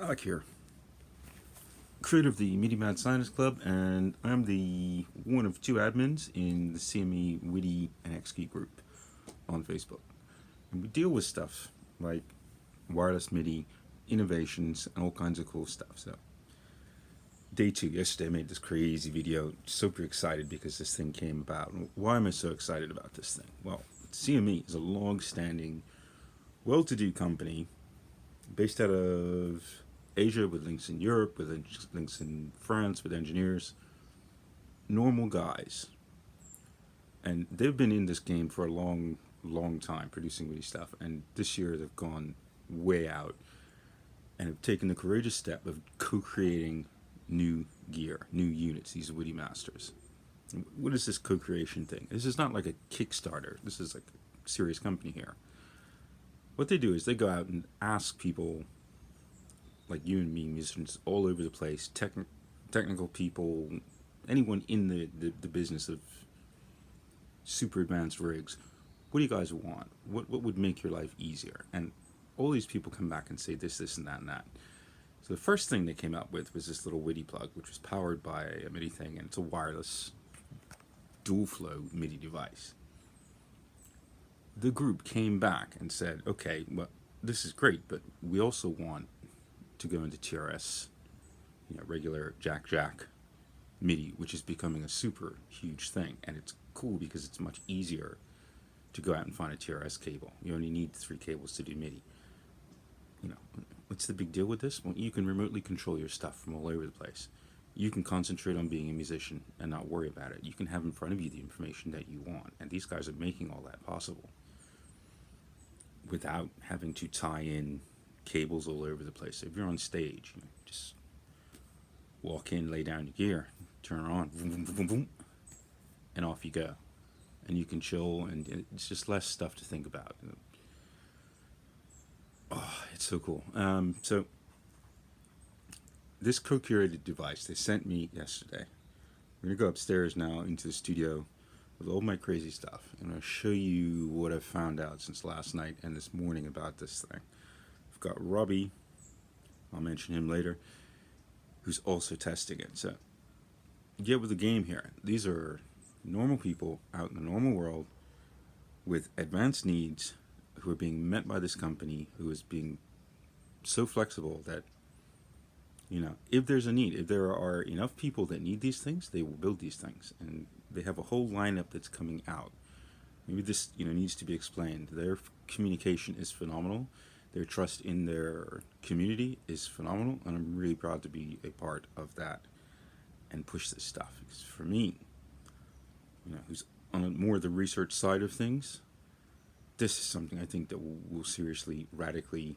Alec here, creator of the Midi Science Club, and I'm the one of two admins in the CME WIDI and XKey group on Facebook. And we deal with stuff like wireless MIDI, innovations, and all kinds of cool stuff. So, day two, yesterday I made this crazy video, super excited because this thing came about. Why am I so excited about this thing? Well, CME is a long-standing, well-to-do company based out of Asia, with links in Europe, with links in France, with engineers, normal guys. And they've been in this game for a long time, producing WIDI stuff. And this year they've gone way out and have taken the courageous step of co-creating new gear, new units, these WIDI Masters. And what is this co-creation thing? This is not like a Kickstarter. This is like a serious company here. What they do is they go out and ask people like you and me, musicians all over the place, technical people, anyone in the business of super advanced rigs, what do you guys want? What would make your life easier? And all these people come back and say this, and that, and that. So the first thing they came up with was this little WIDI plug, which was powered by a MIDI thing, and it's a wireless dual flow MIDI device. The group came back and said, okay, well, this is great, but we also want to go into TRS, regular jack MIDI, which is becoming a super huge thing. And it's cool because it's much easier to go out and find a TRS cable. You only need 3 cables to do MIDI. What's the big deal with this? Well, you can remotely control your stuff from all over the place. You can concentrate on being a musician and not worry about it. You can have in front of you the information that you want. And these guys are making all that possible without having to tie in cables all over the place. So if you're on stage, just walk in, lay down your gear, turn it on, boom, boom, boom, boom, and off you go. And you can chill, and it's just less stuff to think about. Oh, it's so cool. So this co-curated device they sent me yesterday. We're gonna go upstairs now into the studio with all my crazy stuff. I'm gonna show you what I've found out since last night and this morning about this thing. I've got Robbie, I'll mention him later, who's also testing it. So get with the game here. These are normal people out in the normal world with advanced needs who are being met by this company who is being so flexible that, if there's a need, if there are enough people that need these things, they will build these things. And they have a whole lineup that's coming out. Maybe this, needs to be explained. Their communication is phenomenal. Their trust in their community is phenomenal. And I'm really proud to be a part of that and push this stuff. Because for me, who's on more the research side of things, this is something I think that will seriously, radically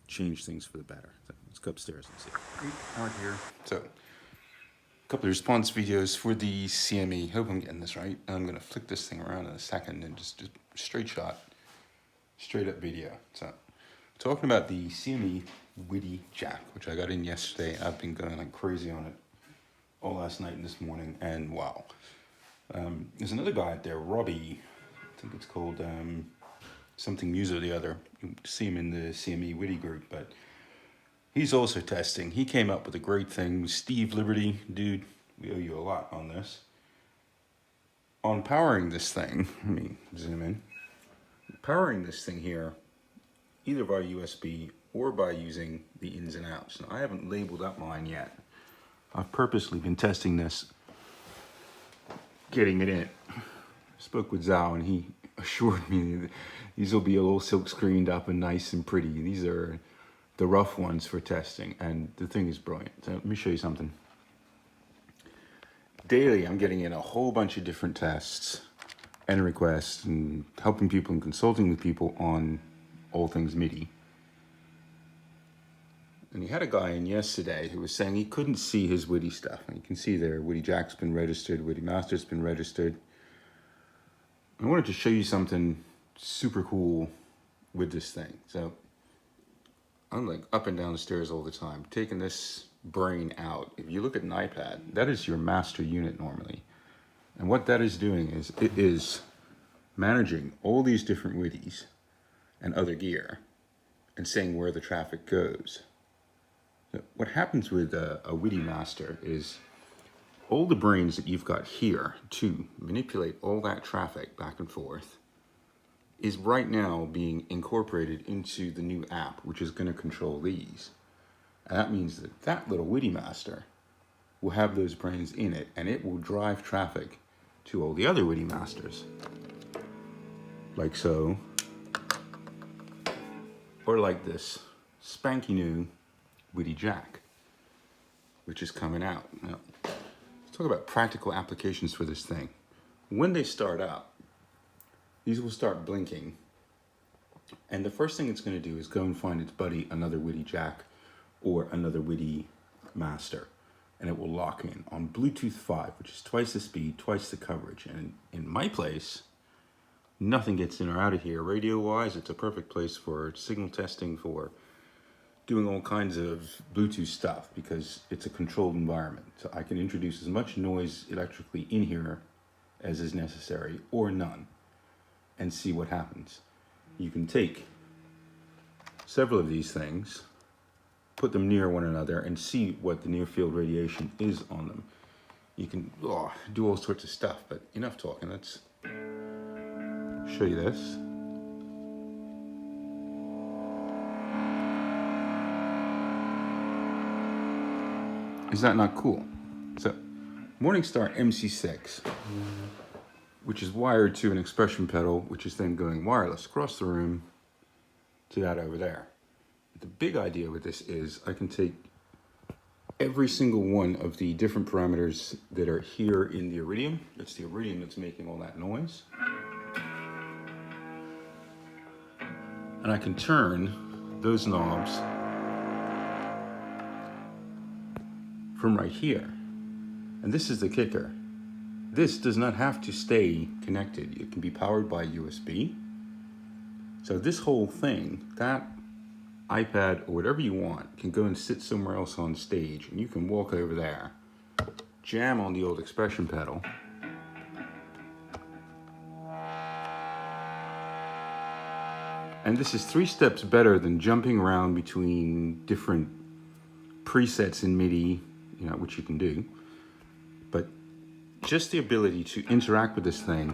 change things for the better. So let's go upstairs and see. Out here. So, a couple of response videos for the CME. Hope I'm getting this right. I'm going to flick this thing around in a second and just straight shot, straight up video. So, talking about the CME WIDI jack, which I got in yesterday. I've been going like crazy on it all last night and this morning, and wow. There's another guy out there, Robbie. I think it's called something Muse or the other. You see him in the CME WIDI group, but he's also testing. He came up with a great thing. Steve Liberty, dude, we owe you a lot on this. On powering this thing, let me zoom in. Powering this thing here, either by USB or by using the ins and outs. Now, I haven't labeled up mine yet. I've purposely been testing this, getting it in. I spoke with Zhao and he assured me that these will be a little silk screened up and nice and pretty. These are the rough ones for testing, and the thing is brilliant. So let me show you something. Daily, I'm getting in a whole bunch of different tests and requests and helping people and consulting with people on all things MIDI. And he had a guy in yesterday who was saying he couldn't see his WIDI stuff. And you can see there, WIDI Jack's been registered, WIDI Master's been registered. I wanted to show you something super cool with this thing. So I'm like up and down the stairs all the time, taking this brain out. If you look at an iPad, that is your master unit normally. And what that is doing is it is managing all these different WIDIs and other gear and saying where the traffic goes. What happens with a WIDI Master is all the brains that you've got here to manipulate all that traffic back and forth is right now being incorporated into the new app, which is going to control these. And that means that that little WIDI Master will have those brains in it, and it will drive traffic to all the other WIDI Masters. Like so. Or like this spanky new WIDI Jack, which is coming out. Now, let's talk about practical applications for this thing. When they start up, these will start blinking. And the first thing it's going to do is go and find its buddy, another WIDI Jack or another WIDI Master. And it will lock in on Bluetooth 5, which is twice the speed, twice the coverage. And in my place, nothing gets in or out of here. Radio-wise, it's a perfect place for signal testing, for doing all kinds of Bluetooth stuff, because it's a controlled environment. So I can introduce as much noise electrically in here as is necessary, or none, and see what happens. You can take several of these things, put them near one another, and see what the near field radiation is on them. You can do all sorts of stuff, but enough talking. Let's show you this. Is that not cool? So, Morningstar MC6, which is wired to an expression pedal, which is then going wireless across the room to that over there. The big idea with this is I can take every single one of the different parameters that are here in the iridium. It's the iridium that's making all that noise. And I can turn those knobs from right here. And this is the kicker. This does not have to stay connected. It can be powered by USB. So this whole thing, that iPad or whatever you want, can go and sit somewhere else on stage, and you can walk over there, jam on the old expression pedal, and this is 3 steps better than jumping around between different presets in Midi, which you can do. But just the ability to interact with this thing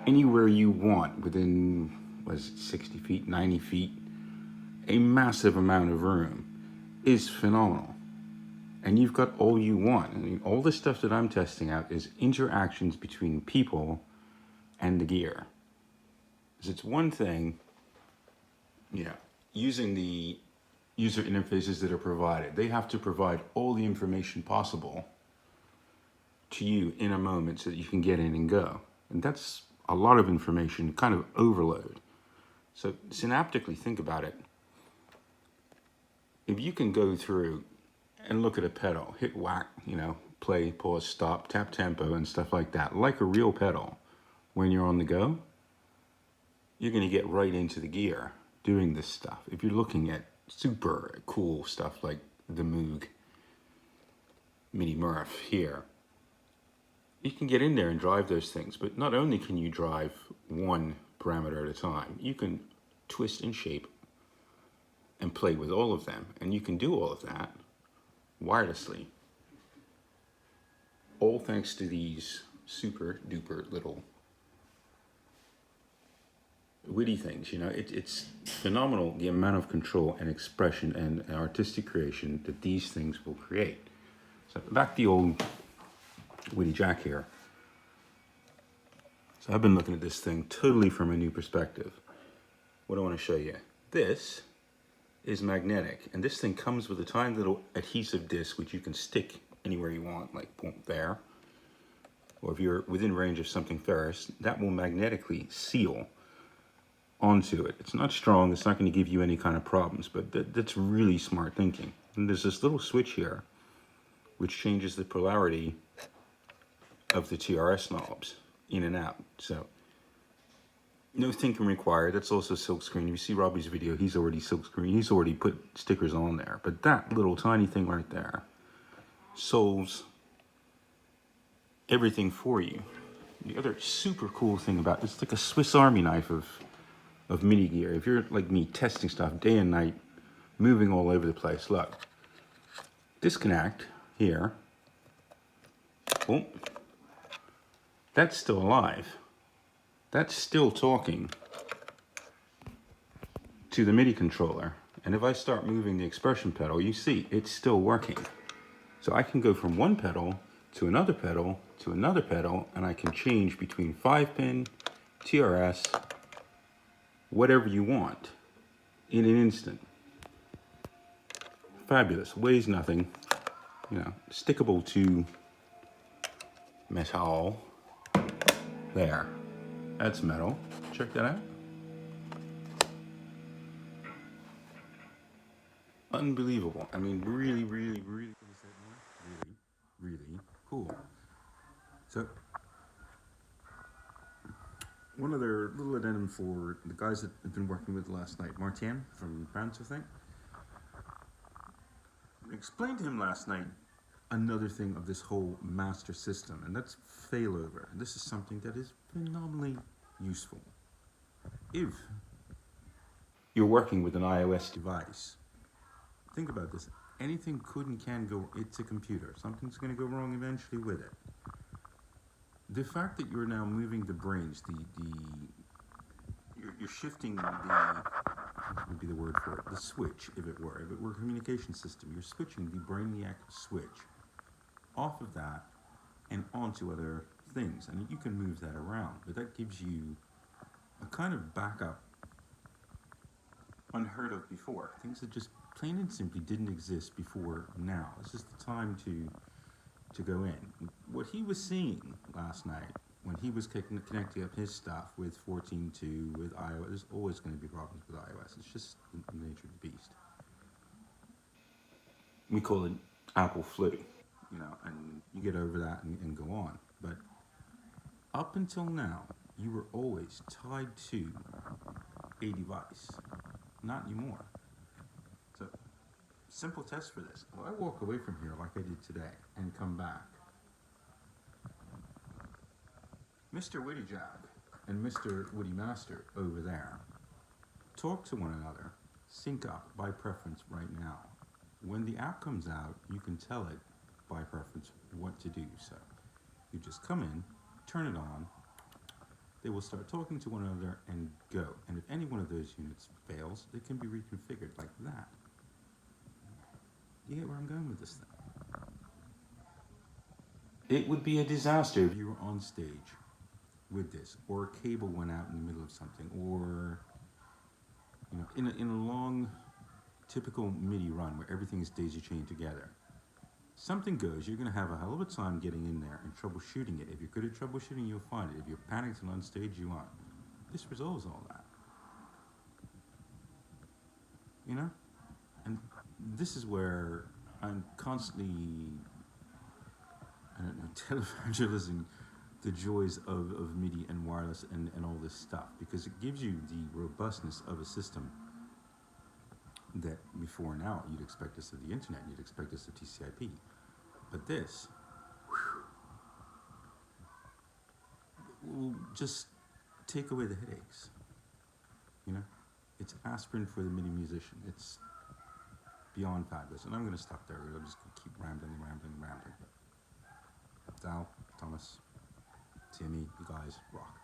anywhere you want within, 60 feet, 90 feet, a massive amount of room, is phenomenal. And you've got all you want. I mean, all the stuff that I'm testing out is interactions between people and the gear. Because it's one thing, using the user interfaces that are provided. They have to provide all the information possible to you in a moment so that you can get in and go. And that's a lot of information, kind of overload. So synaptically, think about it. If you can go through and look at a pedal, hit whack, play, pause, stop, tap tempo, and stuff like that, like a real pedal, when you're on the go, you're going to get right into the gear doing this stuff. If you're looking at super cool stuff like the Moog Mini Murph here, you can get in there and drive those things. But not only can you drive one parameter at a time, you can twist and shape and play with all of them. And you can do all of that wirelessly, all thanks to these super duper little WIDI things. It's phenomenal the amount of control and expression and artistic creation that these things will create. So back to the old WIDI Jack here. So I've been looking at this thing totally from a new perspective. What I want to show you, this is magnetic, and this thing comes with a tiny little adhesive disc which you can stick anywhere you want, like there, or if you're within range of something ferrous, that will magnetically seal onto it. It's not strong, it's not going to give you any kind of problems, but that's really smart thinking. And there's this little switch here which changes the polarity of the TRS knobs in and out. So no thinking required. That's also silkscreen. If you see Robbie's video, he's already silkscreen. He's already put stickers on there. But that little tiny thing right there solves everything for you. The other super cool thing about it's like a Swiss Army knife of of MIDI gear. If you're like me, testing stuff day and night, moving all over the place, look. Disconnect here. Oh, that's still alive. That's still talking to the MIDI controller. And if I start moving the expression pedal, you see it's still working. So I can go from one pedal to another pedal to another pedal, and I can change between 5-pin, TRS, whatever you want in an instant. Fabulous, weighs nothing, you know, stickable to metal. There, that's metal. Check that out. Unbelievable. I mean, really, really, really, really cool. So, one other little addendum for the guys that I've been working with last night. Martin from France, I think. I explained to him last night another thing of this whole master system, and that's failover. And this is something that is phenomenally useful. If you're working with an iOS device, think about this. Anything could and can go, it's a computer. Something's going to go wrong eventually with it. The fact that you're now moving the brains, you're shifting what would be the word for it? The switch, if it were a communication system, you're switching the brainiac switch off of that and onto other things. And you can move that around, but that gives you a kind of backup unheard of before. Things that just plain and simply didn't exist before now. It's just the time to go in. What he was seeing last night when he was connecting up his stuff with 14.2, with iOS, there's always going to be problems with iOS. It's just the nature of the beast. We call it Apple flu, you know, and you get over that and go on. But up until now, you were always tied to a device. Not anymore. So, simple test for this. Well, I walk away from here like I did today and come back. Mr. WIDI Jack and Mr. WIDI Master over there talk to one another, sync up by preference right now. When the app comes out, you can tell it by preference what to do. So you just come in, turn it on, they will start talking to one another and go. And if any one of those units fails, it can be reconfigured like that. You get where I'm going with this thing? It would be a disaster if you were on stage with this, or a cable went out in the middle of something, or you know, in a long, typical MIDI run where everything is daisy-chained together. Something goes, you're going to have a hell of a time getting in there and troubleshooting it. If you're good at troubleshooting, you'll find it. If you're panicked and on stage, you aren't. This resolves all that. You know? And this is where I'm constantly, I don't know, televangelizing the joys of MIDI and wireless and all this stuff, because it gives you the robustness of a system that before now you'd expect this of the internet, you'd expect this of TCP. But this will just take away the headaches. You know? It's aspirin for the MIDI musician. It's beyond fabulous. And I'm going to stop there. I'm just going to keep rambling. Sal, Thomas, CME, you guys rock.